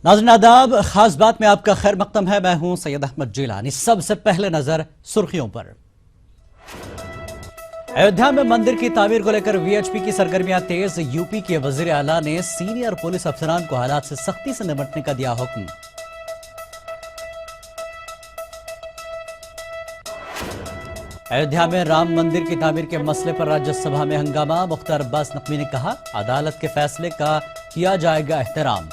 नाज़रीन आदाब, खास बात में आपका खैर मकदम है। मैं हूं सैयद अहमद जिलानी। सबसे पहले नजर सुर्खियों पर। अयोध्या में मंदिर की तामीर को लेकर वीएचपी की सरगर्मियां तेज। यूपी के वजीर आला ने सीनियर पुलिस अफसरान को हालात से सख्ती से निपटने का दिया हुक्म। अयोध्या में राम मंदिर की तामीर के मसले पर राज्यसभा में हंगामा। मुख्तार अब्बास नकवी ने कहा, अदालत के फैसले का किया जाएगा एहतराम।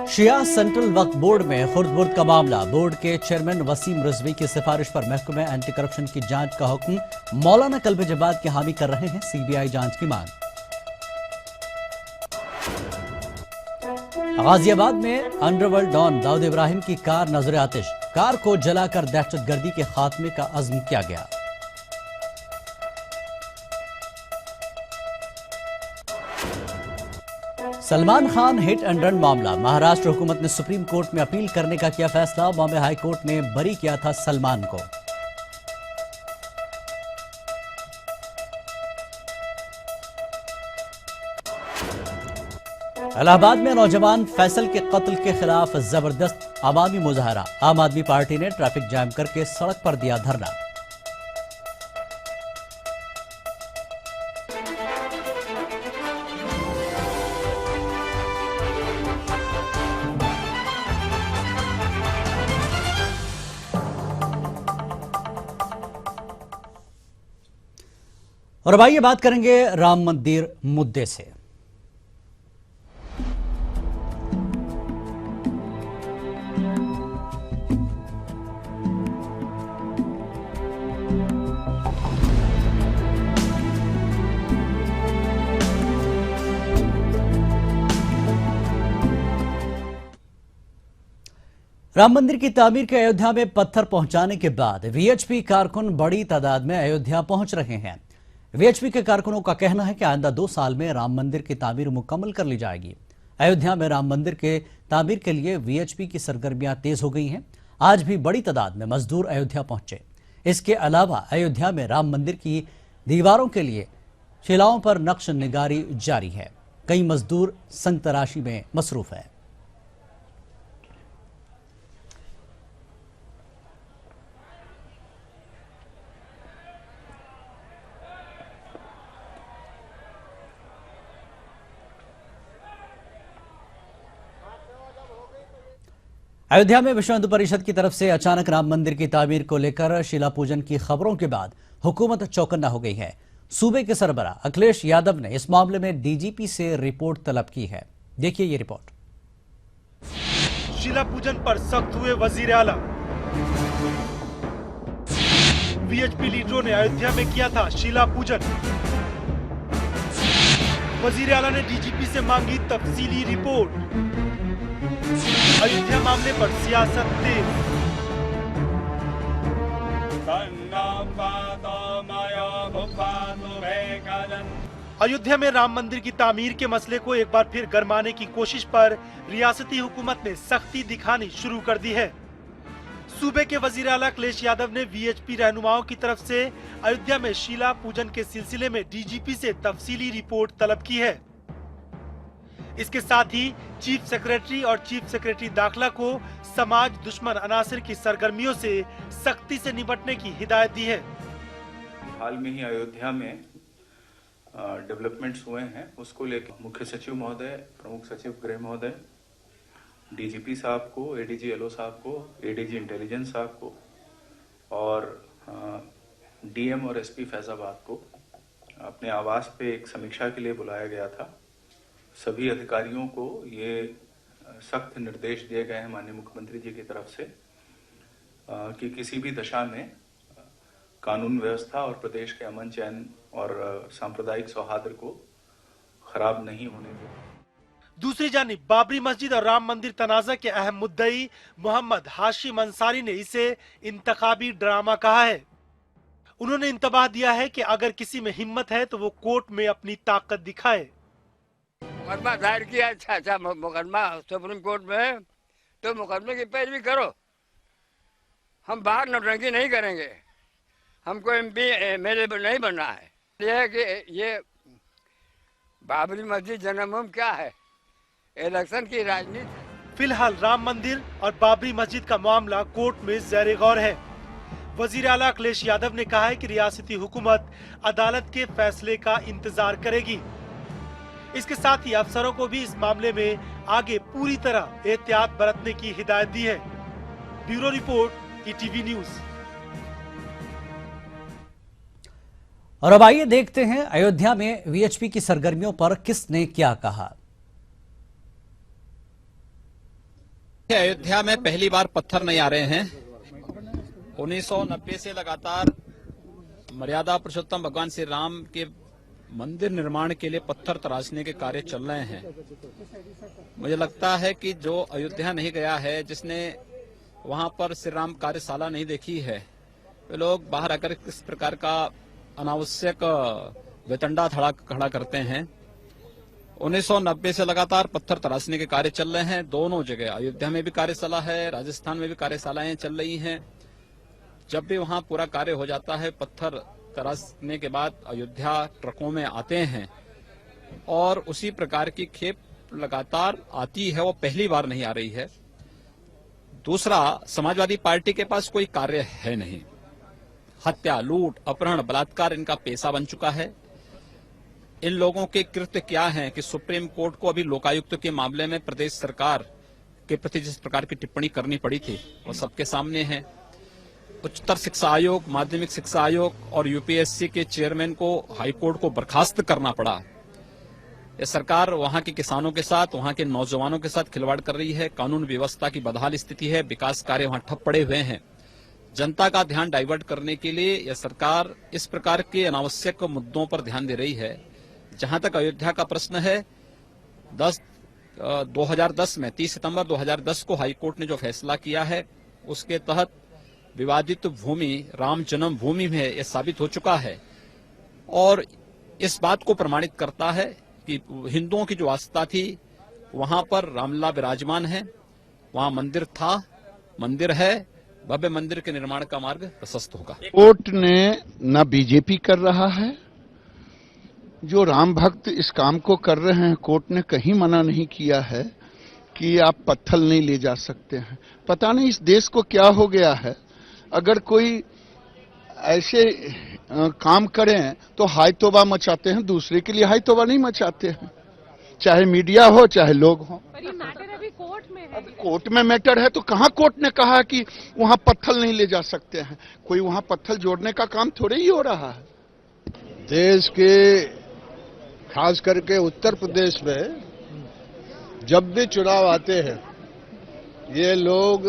शिया सेंट्रल वक्फ बोर्ड में खुर्द-बुर्द का मामला। बोर्ड के चेयरमैन वसीम रिजवी की सिफारिश पर महकमे एंटी करप्शन की जांच का हुक्म। मौलाना कल्बे जबाद की हामी कर रहे हैं सीबीआई जांच की मांग। गाजियाबाद में अंडरवर्ल्ड डॉन दाऊद इब्राहिम की कार नजर आतिश। कार को जलाकर दहशतगर्दी के खात्मे का अज़्म किया गया। Salman Khan hit and run मामला। महाराष्ट्र हुकूमत ने सुप्रीम कोर्ट में अपील करने का किया फैसला। बॉम्बे हाई कोर्ट ने बरी किया था सलमान को। इलाहाबाद में नौजवान फैसल के कत्ल के खिलाफ जबरदस्त अवामी मुजाहरा। आम आदमी पार्टी ने ट्रैफिक जाम करके सड़क पर दिया धरना। और अब आइए बात करेंगे राम मंदिर मुद्दे से। राम मंदिर की तामीर के अयोध्या में पत्थर पहुंचाने के बाद वीएचपी कारकुन बड़ी तादाद में अयोध्या पहुंच रहे हैं। वीएचपी के कारकुनों का कहना है कि आइंदा 2 साल में राम मंदिर की तामीर मुकम्मल कर ली जाएगी। अयोध्या में राम मंदिर के तामीर के लिए वीएचपी की सरगर्मियां तेज हो गई हैं। आज भी बड़ी तादाद में मजदूर अयोध्या पहुंचे। इसके अलावा अयोध्या में राम मंदिर की दीवारों के लिए शिलाओं पर नक्श निगारी जारी है। कई मजदूर संग तराशी में मसरूफ है। अयोध्या में विश्व हिंदू परिषद की तरफ से अचानक राम मंदिर की तामीर को लेकर शिला पूजन की खबरों के बाद हुकूमत चौकन्ना हो गई है। सूबे के सरबराह अखिलेश यादव ने इस मामले में डीजीपी से रिपोर्ट तलब की है। देखिए ये रिपोर्ट। शिला पूजन पर सख्त हुए वजीर आला। वीएचपी लीडरों ने अयोध्या में किया था शिला पूजन। वजीर आला ने डीजीपी से मांगी तफसीली रिपोर्ट। अयोध्या मामले पर सियासत तेज। अयोध्या में राम मंदिर की तामीर के मसले को एक बार फिर गरमाने की कोशिश पर रियासती हुकूमत ने सख्ती दिखानी शुरू कर दी है। सूबे के वजीर आला अखिलेश यादव ने वीएचपी रहनुमाओं की तरफ से अयोध्या में शिला पूजन के सिलसिले में डीजीपी से तफसीली रिपोर्ट तलब की है। इसके साथ ही चीफ सेक्रेटरी और चीफ सेक्रेटरी दाखिला को समाज दुश्मन अनासिर की सरगर्मियों से सख्ती से निपटने की हिदायत दी है। हाल में ही अयोध्या में डेवलपमेंट्स हुए हैं, उसको लेकर मुख्य सचिव महोदय, प्रमुख सचिव गृह महोदय, डीजीपी साहब को, एडीजी एलओ साहब को, एडीजी इंटेलिजेंस साहब को और डीएम और एसपी फैजाबाद को अपने आवास पे एक समीक्षा के लिए बुलाया गया था। सभी अधिकारियों को ये सख्त निर्देश दिए गए हैं माननीय मुख्यमंत्री जी की तरफ से कि किसी भी दशा में कानून व्यवस्था और प्रदेश के अमन चैन और सांप्रदायिक सौहार्द को खराब नहीं होने दें। दूसरी जानिब बाबरी मस्जिद और राम मंदिर तनाज़ा के अहम मुद्दई मोहम्मद हाशिम अंसारी ने इसे इंतखाबी ड्रामा कहा है। उन्होंने इंतबाह दिया है कि अगर किसी में हिम्मत है तो वो कोर्ट में अपनी ताकत दिखाए। मुकदमा दायर किया, अच्छा मुकदमा सुप्रीम कोर्ट में, तो मुकदमे की पैरवी करो। हम बाहर नौटंकी नहीं करेंगे, हमको एमपी एमएलए नहीं बनना है। यह है कि ये बाबरी मस्जिद जन्मभूमि क्या है, इलेक्शन की राजनीति। फिलहाल राम मंदिर और बाबरी मस्जिद का मामला कोर्ट में ज़ेर गौर है। वजीर आला अखिलेश यादव ने कहा है कि रियासती हुकूमत अदालत के फैसले का इंतजार करेगी। इसके साथ ही अफसरों को भी इस मामले में आगे पूरी तरह एहतियात बरतने की हिदायत दी है। Bureau report, ETV news. और अब आइए देखते हैं अयोध्या में वीएचपी की सरगर्मियों पर किसने क्या कहा। अयोध्या में पहली बार पत्थर नहीं आ रहे हैं। 1990 से लगातार मर्यादा पुरुषोत्तम भगवान श्री राम के मंदिर निर्माण के लिए पत्थर तराशने के कार्य चल रहे हैं। मुझे लगता है कि जो अयोध्या नहीं गया है, जिसने वहां पर श्री राम कार्यशाला नहीं देखी है, वे लोग बाहर आकर किस प्रकार का अनावश्यक वितंडा खड़ा करते हैं। 1990 से लगातार पत्थर तराशने के कार्य चल रहे हैं। दोनों जगह, अयोध्या में भी कार्यशाला है, राजस्थान में भी कार्यशालाएं चल रही हैं। जब भी वहां पूरा कार्य हो जाता है, पत्थर तराशने के बाद अयोध्या ट्रकों में आते हैं और उसी प्रकार की खेप लगातार आती है। वो पहली बार नहीं आ रही है। दूसरा, समाजवादी पार्टी के पास कोई कार्य है नहीं। हत्या, लूट, अपहरण, बलात्कार इनका पेशा बन चुका है। इन लोगों के कृत्य क्या हैं कि सुप्रीम कोर्ट को अभी लोकायुक्त के मामले में प्रदेश सरकार के प्रति जिस प्रकार की टिप्पणी करनी पड़ी थी, वो सबके सामने है। उच्चतर शिक्षा आयोग, माध्यमिक शिक्षा आयोग और यूपीएससी के चेयरमैन को हाईकोर्ट को बर्खास्त करना पड़ा। यह सरकार वहां के किसानों के साथ, वहां के नौजवानों के साथ खिलवाड़ कर रही है। कानून व्यवस्था की बदहाल स्थिति है। विकास कार्य वहां ठप पड़े हुए हैं। जनता का ध्यान डाइवर्ट करने के लिए यह सरकार इस प्रकार के अनावश्यक मुद्दों पर ध्यान दे रही है। जहां तक अयोध्या का प्रश्न है, 2010 में 30 सितंबर 2010 को हाईकोर्ट ने जो फैसला किया है, उसके तहत विवादित भूमि राम जन्म भूमि में यह साबित हो चुका है और इस बात को प्रमाणित करता है कि हिंदुओं की जो आस्था थी वहां पर रामलला विराजमान है। वहां मंदिर था, मंदिर है। भव्य मंदिर के निर्माण का मार्ग प्रशस्त होगा। कोर्ट ने न बीजेपी कर रहा है, जो राम भक्त इस काम को कर रहे हैं, कोर्ट ने कहीं मना नहीं किया है कि आप पत्थर नहीं ले जा सकते हैं। पता नहीं इस देश को क्या हो गया है। अगर कोई ऐसे काम करें तो हाय तौबा मचाते हैं, दूसरे के लिए हाय तौबा नहीं मचाते हैं, चाहे मीडिया हो चाहे लोग हो। पर ये मैटर अभी कोर्ट में है। कोर्ट में मैटर है तो कहां कोर्ट ने कहा कि वहां पत्थर नहीं ले जा सकते हैं? कोई वहां पत्थर जोड़ने का काम थोड़े ही हो रहा है। देश के खास करके उत्तर प्रदेश में जब भी चुनाव आते हैं, ये लोग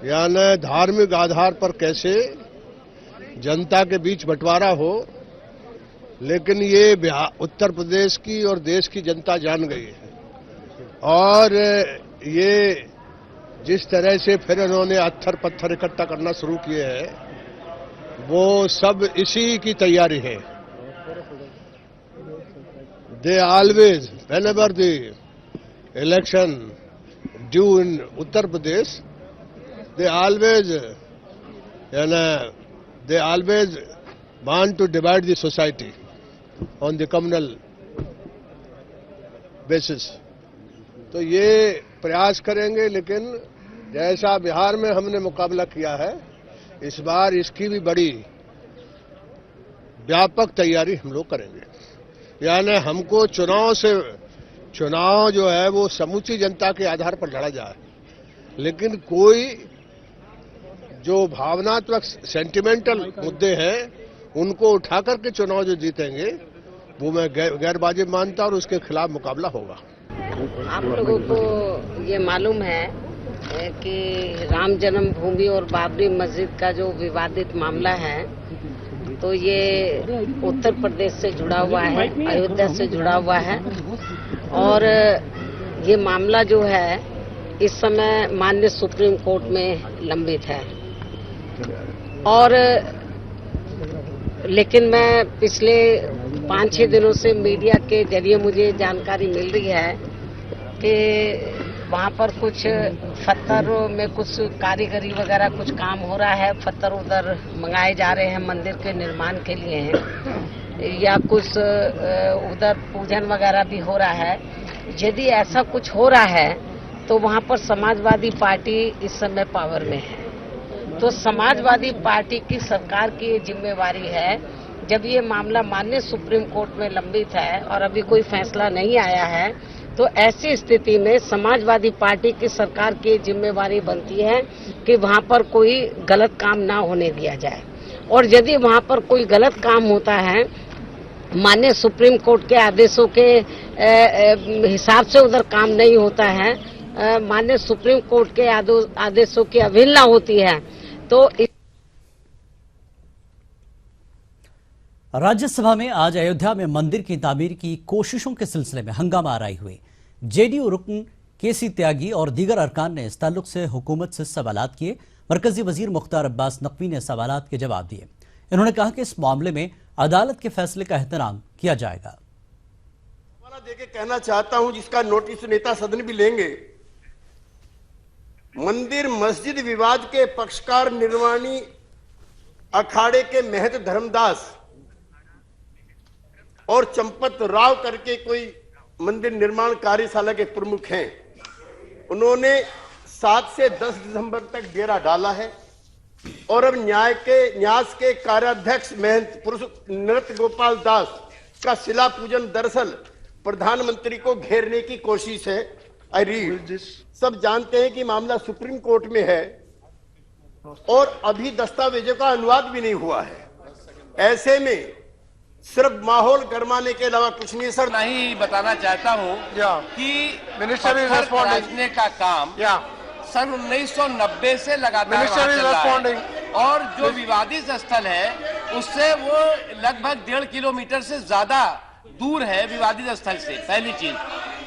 यानी धार्मिक आधार पर कैसे जनता के बीच बंटवारा हो, लेकिन ये उत्तर प्रदेश की और देश की जनता जान गई है। और ये जिस तरह से फिर उन्होंने अत्थर पत्थर इकट्ठा करना शुरू किए हैं, वो सब इसी की तैयारी है। They always, whenever the election due in Uttar Pradesh, they always want to divide the society on the communal basis. तो ये प्रयास करेंगे, लेकिन जैसा बिहार में हमने मुकाबला किया है, इस बार इसकी भी बड़ी व्यापक तैयारी हम लोग करेंगे। यानी हमको चुनाव जो है वो समूची जनता के आधार पर लड़ा जाए, लेकिन कोई जो भावनात्मक सेंटिमेंटल मुद्दे हैं उनको उठा करके चुनाव जो जीतेंगे वो मैं गैरवाजिब मानता और उसके खिलाफ मुकाबला होगा। आप लोगों को ये मालूम है कि राम जन्मभूमि और बाबरी मस्जिद का जो विवादित मामला है, तो ये उत्तर प्रदेश से जुड़ा हुआ है, अयोध्या से जुड़ा हुआ है। और ये मामला जो है इस समय माननीय सुप्रीम कोर्ट में लंबित है। और लेकिन मैं पिछले 5-6 दिनों से मीडिया के जरिए मुझे जानकारी मिल रही है कि वहाँ पर कुछ पत्थर में कुछ कारीगरी वगैरह कुछ काम हो रहा है, पत्थर उधर मंगाए जा रहे हैं मंदिर के निर्माण के लिए, या कुछ उधर पूजन वगैरह भी हो रहा है। यदि ऐसा कुछ हो रहा है तो वहां पर समाजवादी पार्टी इस समय पावर में है। तो समाजवादी पार्टी की सरकार की ये जिम्मेवारी है, जब ये मामला माननीय सुप्रीम कोर्ट में लंबित है और अभी कोई फैसला नहीं आया है, तो ऐसी स्थिति में समाजवादी पार्टी की सरकार की जिम्मेवारी बनती है कि वहां पर कोई गलत काम ना होने दिया जाए। और यदि वहां पर कोई गलत काम होता है, माननीय सुप्रीम कोर्ट के आदेशों के हिसाब से उधर काम नहीं होता है, माननीय सुप्रीम कोर्ट के आदेशों की अवहेलना होती है, तो राज्यसभा में आज अयोध्या में मंदिर की तामीर की कोशिशों के सिलसिले में हंगामा आराई हुई। जेडीयू रुकन केसी त्यागी और दीगर अरकान ने इस ताल्लुक से हुकूमत से सवालात किए। मरकजी वजीर मुख्तार अब्बास नकवी ने सवालात के जवाब दिए। इन्होंने कहा कि इस मामले में अदालत के फैसले का एहतराम किया जाएगा। हवाला देके कहना चाहता हूं, जिसका नोटिस नेता सदन भी लेंगे, मंदिर मस्जिद विवाद के पक्षकार निर्वाणी अखाड़े के महत धर्मदास और चंपत राव करके कोई मंदिर निर्माण कार्यशाला के प्रमुख हैं। उन्होंने 7 से 10 दिसंबर तक डेरा डाला है और अब न्यास के कार्याध्यक्ष महंत पुरुष नृत्य गोपाल दास का शिला पूजन दरअसल प्रधानमंत्री को घेरने की कोशिश है। आई रीड, सब जानते हैं कि मामला सुप्रीम कोर्ट में है और अभी दस्तावेजों का अनुवाद भी नहीं हुआ है। ऐसे में सिर्फ माहौल गरमाने के अलावा कुछ नहीं। सर, नहीं बताना चाहता हूँ कि पत्थर तराशने का काम सन 1990 से लगातार चल रहा है और जो विवादित स्थल है उससे वो लगभग 1.5 किलोमीटर से ज्यादा दूर है विवादित स्थल से। पहली चीज।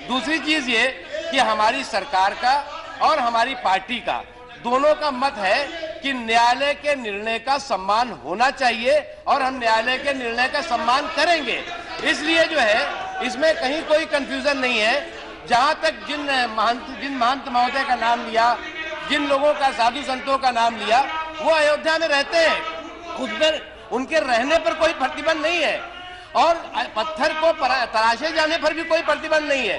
दूसरी चीज ये कि हमारी सरकार का और हमारी पार्टी का दोनों का मत है कि न्यायालय के निर्णय का सम्मान होना चाहिए और हम न्यायालय के निर्णय का सम्मान करेंगे। इसलिए जो है इसमें कहीं कोई कंफ्यूजन नहीं है। जहां तक जिन महंत महोदय का नाम लिया, जिन लोगों का, साधु संतों का नाम लिया, वो अयोध्या में रहते हैं, उसमें उनके रहने पर कोई प्रतिबंध नहीं है और पत्थर को तराशे जाने पर भी कोई प्रतिबंध नहीं है।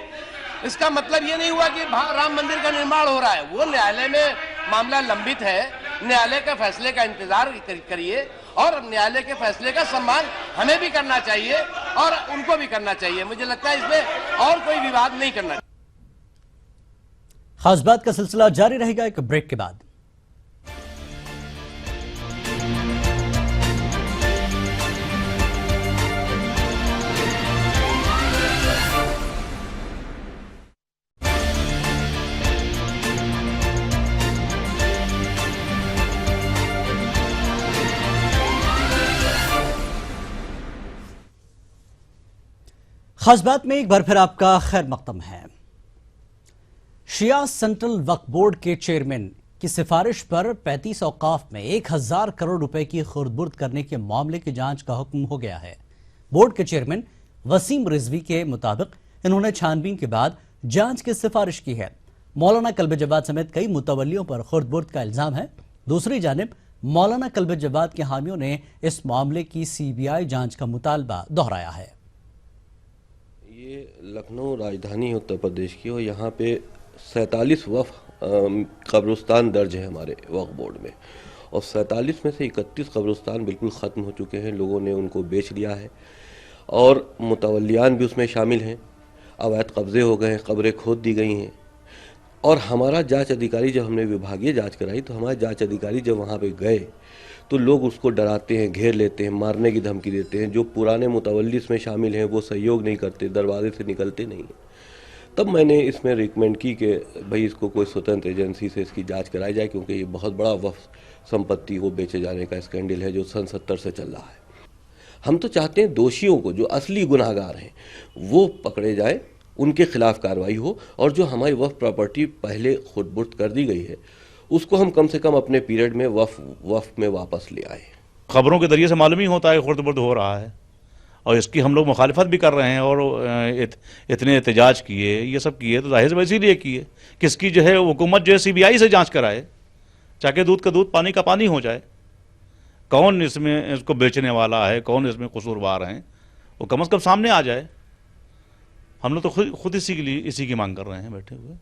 इसका मतलब ये नहीं हुआ कि राम मंदिर का निर्माण हो रहा है। वो न्यायालय में मामला लंबित है, न्यायालय के फैसले का इंतजार करिए और न्यायालय के फैसले का सम्मान हमें भी करना चाहिए और उनको भी करना चाहिए। मुझे लगता है इसमें और कोई विवाद नहीं करना चाहिए। खास बात का सिलसिला जारी रहेगा एक ब्रेक के बाद। खास बात में एक बार फिर आपका खैर मकदम है। शिया सेंट्रल वक्फ बोर्ड के चेयरमैन की सिफारिश पर 35 औकाफ में 1000 करोड़ रुपए की खुर्द-बुर्द करने के मामले की जांच का हुक्म हो गया है। बोर्ड के चेयरमैन वसीम रिजवी के मुताबिक इन्होंने छानबीन के बाद जांच की सिफारिश की है। मौलाना कल्ब जवाद समेत कई मुतवल्लियों पर खुर्द-बुर्द का इल्जाम है। दूसरी जानिब मौलाना कल्ब जवाद के हामियों ने इस मामले की सीबीआई जांच का मुतालबा दोहराया है। ये लखनऊ राजधानी है उत्तर प्रदेश की और यहाँ पे 47 वक्फ कब्रिस्तान दर्ज है हमारे वक्फ बोर्ड में और 47 में से 31 कब्रिस्तान बिल्कुल ख़त्म हो चुके हैं। लोगों ने उनको बेच लिया है और मुतवल्लियान भी उसमें शामिल हैं। अवैध कब्जे हो गए हैं, कब्रें खोद दी गई हैं। और हमारा जांच अधिकारी, जब हमने विभागीय जांच कराई तो हमारे जांच अधिकारी जब वहाँ पे गए तो लोग उसको डराते हैं, घेर लेते हैं, मारने की धमकी देते हैं। जो पुराने मुतवल्ली इसमें शामिल हैं वो सहयोग नहीं करते, दरवाजे से निकलते नहीं हैं। तब मैंने इसमें रिकमेंड की कि भाई इसको कोई स्वतंत्र एजेंसी से इसकी जांच कराई जाए, क्योंकि ये बहुत बड़ा वक्फ संपत्ति को बेचे जाने का स्कैंडल है जो सन 70 से चल रहा है। हम तो चाहते हैं दोषियों को, जो असली गुनाहगार हैं, वो पकड़े जाए, उनके खिलाफ कार्रवाई हो और जो हमारी वक्फ प्रॉपर्टी पहले खुर्द-बुर्द कर दी गई है उसको हम कम से कम अपने पीरियड में वक्फ में वापस ले आए। खबरों के जरिए से मालूम ही होता है खुर्द-बुर्द हो रहा है और इसकी हम लोग मुखालिफत भी कर रहे हैं और इतने एहतजाज किए, ये सब किए तो जाहिर से इसीलिए किए कि इसकी जो है हुकूमत जो है सीबीआई से जांच कराए, चाहे दूध का दूध पानी का पानी हो जाए। कौन इसमें इसको बेचने वाला है, कौन इसमें कसूरवार हैं, वो कम से कम सामने आ जाए। हम लोग तो खुद इसी की मांग कर रहे हैं बैठे हुए।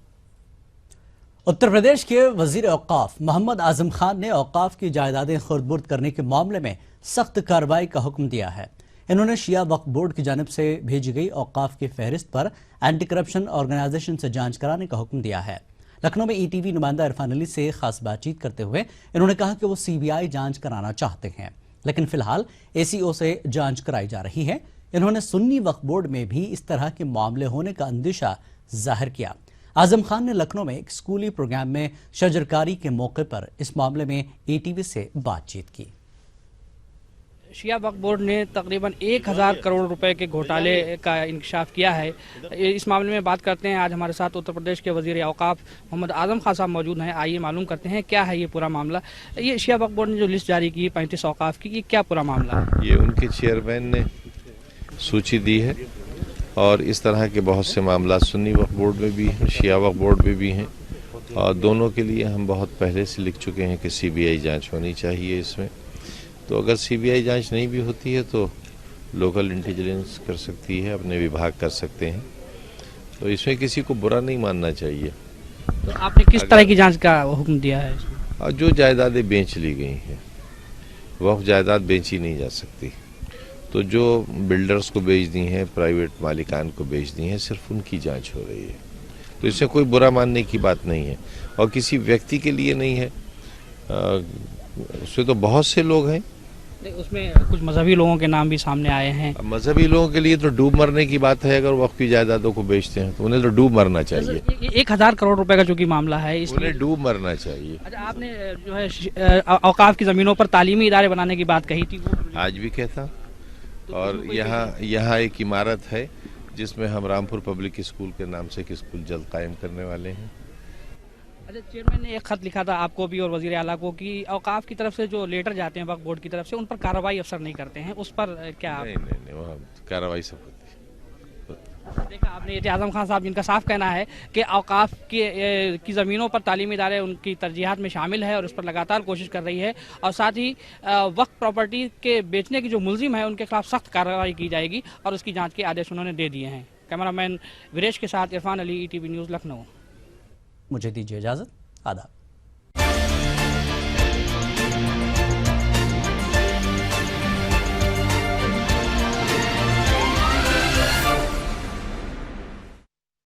उत्तर प्रदेश के वजीर औकाफ मोहम्मद आजम खान ने औकाफ की जायदादें खुर्द-बुर्द करने के मामले में सख्त कार्रवाई का हुक्म दिया है। इन्होंने शिया वक्फ बोर्ड की जानिब से भेजी गई औकाफ की फहरिस्त पर एंटी करप्शन ऑर्गेनाइजेशन से जांच कराने का हुक्म दिया है। लखनऊ में ईटीवी नुमाइंदा इरफान अली से खास बातचीत करते हुए इन्होंने कहा कि वो सीबीआई जांच कराना चाहते हैं, लेकिन फिलहाल एसीओ से जांच कराई जा रही है। इन्होंने सुन्नी वक्फ बोर्ड में भी इस तरह के मामले होने का अंदेशा जाहिर किया। आजम खान ने लखनऊ में एक स्कूली प्रोग्राम में शजरकारी के मौके पर इस मामले में ईटीवी से बातचीत की। शिया वक्फ बोर्ड ने तकरीबन 1000 करोड़ रुपए के घोटाले का इंकशाफ किया है। इस मामले में बात करते हैं। आज हमारे साथ उत्तर प्रदेश के वजीर औकाफ मोहम्मद आजम खान साहब मौजूद हैं। आइए मालूम करते हैं क्या है ये पूरा मामला। ये शिया वक्फ बोर्ड ने जो लिस्ट जारी की 35 औकाफ की, ये क्या पूरा मामला है? ये उनके चेयरमैन ने सूची दी है और इस तरह के बहुत से मामला सुन्नी वक्फ बोर्ड में भी हैं, शिया वक्फ बोर्ड में भी हैं और दोनों के लिए हम बहुत पहले से लिख चुके हैं कि सीबीआई जांच होनी चाहिए इसमें। तो अगर सीबीआई जांच नहीं भी होती है तो लोकल इंटेलिजेंस कर सकती है, अपने विभाग कर सकते हैं, तो इसमें किसी को बुरा नहीं मानना चाहिए। तो आपने किस तरह की जांच का हुक्म दिया है इसमें? और जो जायदादें बेच ली गई हैं, वक्फ जायदाद बेची नहीं जा सकती, तो जो बिल्डर्स को बेच दी हैं, प्राइवेट मालिकान को बेच दी हैं, सिर्फ उनकी जांच हो रही है। तो इसमें कोई बुरा मानने की बात नहीं है और किसी व्यक्ति के लिए नहीं है। उसमें तो बहुत से लोग हैं, उसमें कुछ मजहबी लोगों के नाम भी सामने आए हैं। मजहबी लोगों के लिए तो डूब मरने की बात है। अगर वक्फ की जायदादों को बेचते हैं तो उन्हें तो डूब मरना चाहिए। 1000 करोड़ रुपए का जो कि मामला है, उन्हें डूब मरना चाहिए। अच्छा, आपने जो है औकाफ की जमीनों पर तालीमी इदारे बनाने की बात कही थी, वो आज भी कहता। और यहाँ एक इमारत है जिसमें हम रामपुर पब्लिक स्कूल के नाम से एक स्कूल जल्द कायम करने वाले हैं। अच्छा, चेयरमैन ने एक खत लिखा था आपको भी और वजीर आला को कि औकाफ की तरफ से जो लेटर जाते हैं वक्फ बोर्ड की तरफ से, उन पर कार्रवाई अफसर नहीं करते हैं, उस पर क्या? नहीं, वहाँ कार्रवाई सब होती है। देखा आपने, ये आजम खान साहब जिनका साफ कहना है कि औकाफ की ज़मीनों पर तालीमी इदारे उनकी तरजीहात में शामिल है और इस पर लगातार कोशिश कर रही है और साथ ही वक्फ प्रॉपर्टी के बेचने की जो मुलजिम है उनके खिलाफ सख्त कार्रवाई की जाएगी और उसकी जाँच के आदेश उन्होंने दे दिए हैं। कैमरामैन वीरेश के साथ इरफान अली, ईटीवी न्यूज़, लखनऊ। मुझे दीजिए इजाजत। आदाब।